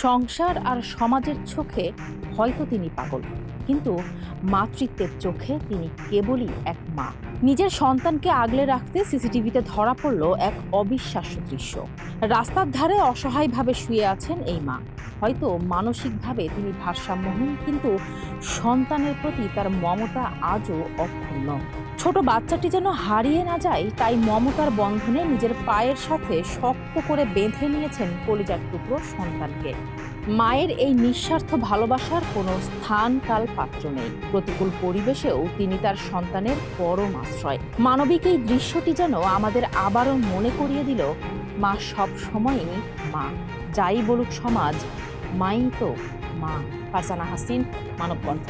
সংসার আর সমাজের চোখে হয়তো তিনি পাগল, কিন্তু মাতৃত্বের চোখে তিনি কেবলই এক মা। নিজের সন্তানকে আগলে রাখতে সিসিটিভিতে ধরা পড়ল এক অবিশ্বাস্য দৃশ্য। রাস্তার ধারে অসহায়ভাবে শুয়ে আছেন এই মা। হয়তো মানসিকভাবে তিনি ভারসাম্যহীন, কিন্তু সন্তানের প্রতি তার মমতা আজও অক্ষুণ্ণ। ছোট বাচ্চাটি যেন হারিয়ে না যায়, তাই মমতার বন্ধনে নিজের পায়ের সাথে শক্ত করে বেঁধে নিয়েছেন কলিজার টুকরো সন্তানকে। মায়ের এই নিঃস্বার্থ ভালোবাসার কোনো স্থান কাল পাত্র নেই। প্রতিকূল পরিবেশেও তিনি তার সন্তানের পরম আশ্রয়। মানবিক এই দৃশ্যটি যেন আমাদের আবারও মনে করিয়ে দিল, মা সব সময়ই মা। যাই বলুক সমাজ, মাই তো মা। ফারজানা হাসিন, মানবকণ্ঠ।